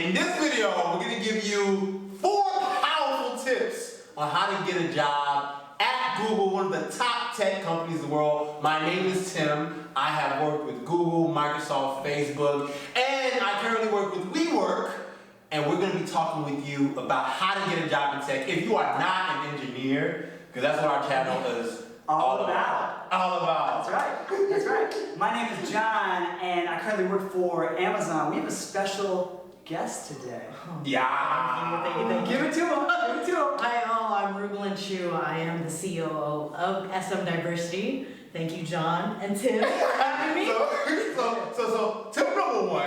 In this video, we're going to give you 4 powerful tips on how to get a job at Google, one of the top tech companies in the world. My name is Tim. I have worked with Google, Microsoft, Facebook, and I currently work with WeWork. And we're going to be talking with you about how to get a job in tech if you are not an engineer, because that's what our channel is all about. That's right. That's right. My name is John, and I currently work for Amazon. We have a special guest today. Yeah. Thank you. Give it to him. Give it to him. Hi all, I'm Ruben Chu. I am the COO of SM Diversity. Thank you, John and Tim, for having me. So tip number 1,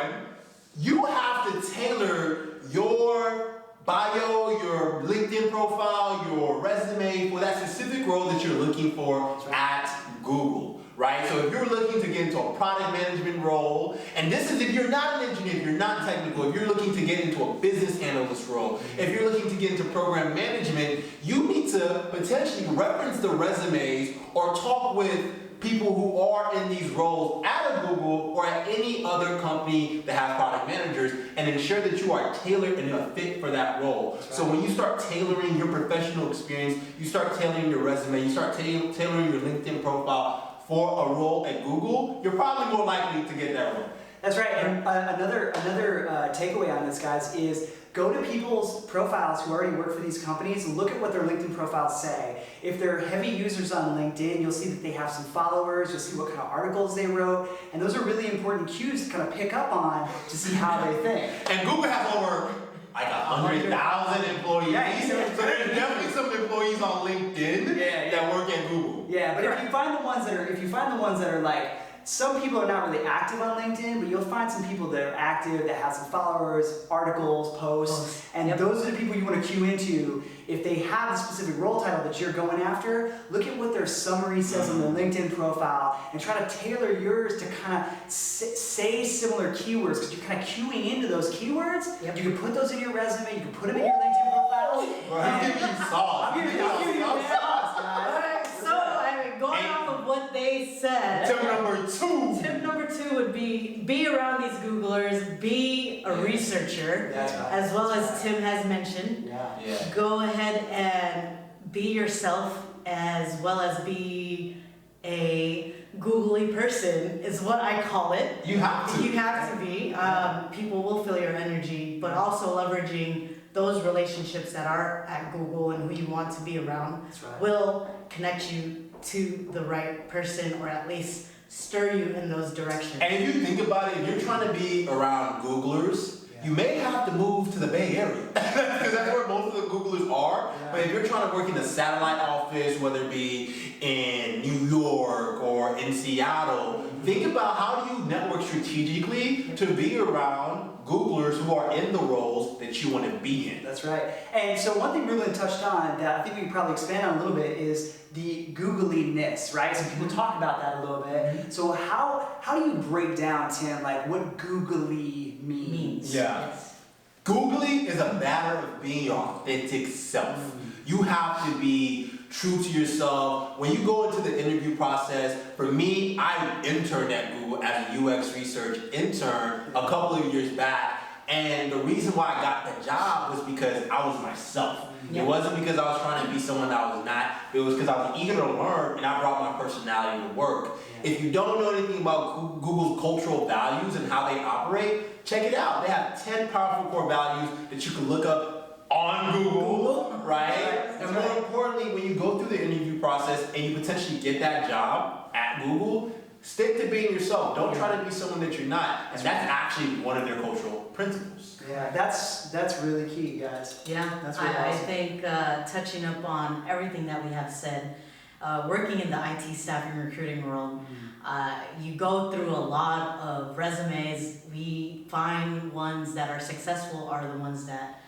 you have to tailor your bio, your LinkedIn profile, your resume for that specific role that you're looking for at Google, right? So if you're looking to get into a product management role, and this is if you're not an engineer, if you're not technical, if you're looking to get into a business analyst role, if you're looking to get into program management, you need to potentially reference the resumes or talk with people who are in these roles at a Google or at any other company that has product managers, and ensure that you are tailored and a fit for that role. Right. So when you start tailoring your professional experience, you start tailoring your resume, you start tailoring your LinkedIn profile for a role at Google, you're probably more likely to get that role. That's right. And another takeaway on this, guys, is go to people's profiles who already work for these companies and look at what their LinkedIn profiles say. If they're heavy users on LinkedIn, you'll see that they have some followers, you'll see what kind of articles they wrote, and those are really important cues to kind of pick up on to see how they think. And Google has over like 100,000 employees, so there's definitely some employees on LinkedIn that work at Google. Yeah, but if you find the ones that are like, some people are not really active on LinkedIn, but you'll find some people that are active, that have some followers, articles, posts, and those are the people you want to cue into. If they have a specific role title that you're going after, look at what their summary says on their LinkedIn profile and try to tailor yours to kind of say similar keywords, because you're kind of cueing into those keywords. You can put those in your resume, you can put them in your LinkedIn profile. I'm giving you sauce. I'm giving you sauce, guys. Going off of what they said. Tip number 2. Tip number 2 would be around these Googlers, be a researcher, as well as Tim has mentioned. Go ahead and be yourself, as well as be a googly person, is what I call it. You have to. You have to be. People will feel your energy, but also leveraging those relationships that are at Google and who you want to be around will connect you to the right person, or at least stir you in those directions. And if you think about it, if you're trying to be around Googlers, you may have to move to the Bay Area, because that's where most of the Googlers are. But if you're trying to work in a satellite office, whether it be in New York or in Seattle, think about how do you network strategically to be around Googlers who are in the roles that you want to be in. That's right. And so one thing Ruben touched on that I think we can probably expand on a little bit is the googliness, right? So people talk about that a little bit. So how do you break down, Tim, like what googly means? Googly is a matter of being your authentic self. You have to be true to yourself. When you go into the interview process, for me, I interned at Google as a UX research intern a couple of years back. And the reason why I got the job was because I was myself. It wasn't because I was trying to be someone that I was not. It was because I was eager to learn, and I brought my personality to work. If you don't know anything about Google's cultural values and how they operate, check it out. They have 10 powerful core values that you can look up on Google, right? And more importantly, when you go through the interview process and you potentially get that job at Google, stick to being yourself. Don't try to be someone that you're not. And that's actually one of their cultural principles. Yeah, that's really key, guys. Yeah, that's really awesome. I think touching up on everything that we have said, working in the IT staffing recruiting world, you go through a lot of resumes. We find ones that are successful are the ones that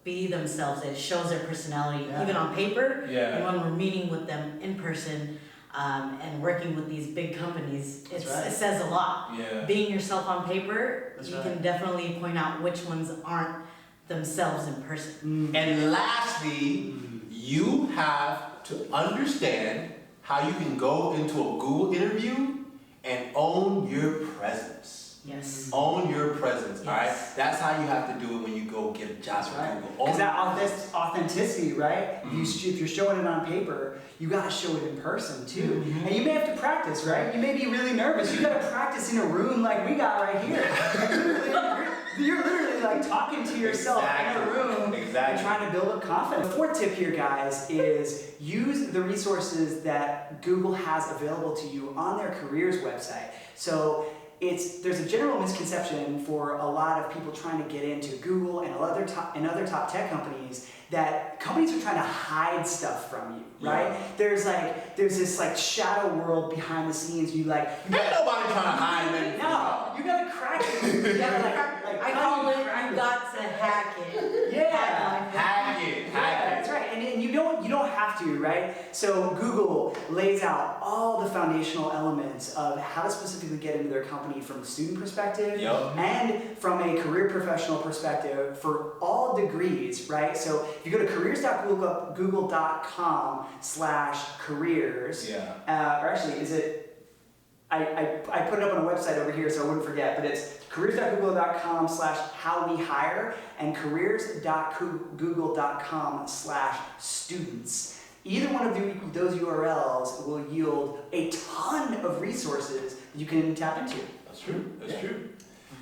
be themselves. It shows their personality, even on paper. And when we're meeting with them in person, and working with these big companies, it says a lot. Being yourself on paper, you can definitely point out which ones aren't themselves in person. And lastly, you have to understand how you can go into a Google interview and own your presence. Yes. Own your presence, Yes. all right? That's how you have to do it when you go get a job That's with right. Google. Because Own that your presence. authenticity, right? If you're showing it on paper, you gotta show it in person too. And you may have to practice, right? You may be really nervous. You gotta practice in a room like we got right here. You're literally like talking to yourself in a room and trying to build up confidence. The fourth tip here, guys, is use the resources that Google has available to you on their careers website. So there's a general misconception for a lot of people trying to get into Google and other top tech companies that companies are trying to hide stuff from you, right? Yeah. There's this like shadow world behind the scenes. Ain't nobody trying to hide anything. No, you gotta crack it. You gotta I call it, you got to hack it. Yeah. Hack it. That's right, and you don't have to, right? So Google lays out all the foundational elements of how to specifically get into their company from a student perspective and from a career professional perspective for all degrees, right? So if you go to careers.google.com/careers, or actually, is it? I put it up on a website over here so I wouldn't forget, but it's careers.google.com/howwehire and careers.google.com/students. Either one of those URLs will yield a ton of resources that you can tap into. That's true.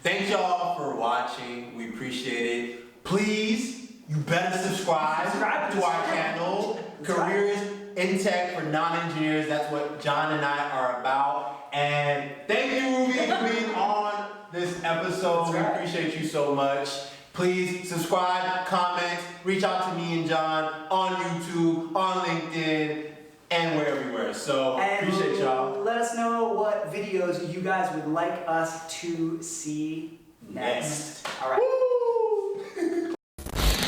Thank y'all for watching. We appreciate it. Please, you better subscribe to our channel, Careers in Tech for Non-Engineers. That's what John and I are about. And thank you, Ruby, for being on this episode. We appreciate you so much. Please subscribe, comment, reach out to me and John on YouTube, on LinkedIn, and we're everywhere. So appreciate y'all. Let us know what videos you guys would like us to see next. All right. Woo!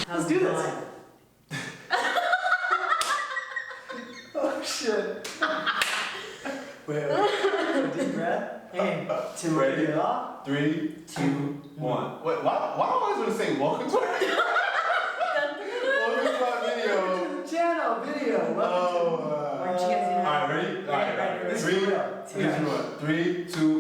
Let's do this. Oh shit. Wait. Deep breath. Hey. Tim, ready? it off. 3, 2, 1. Wait, why am I going to say welcome to our video? Welcome to our video. Channel video. Alright, Alright, ready? Alright, This is 3, real. 2, 1. 3, 2,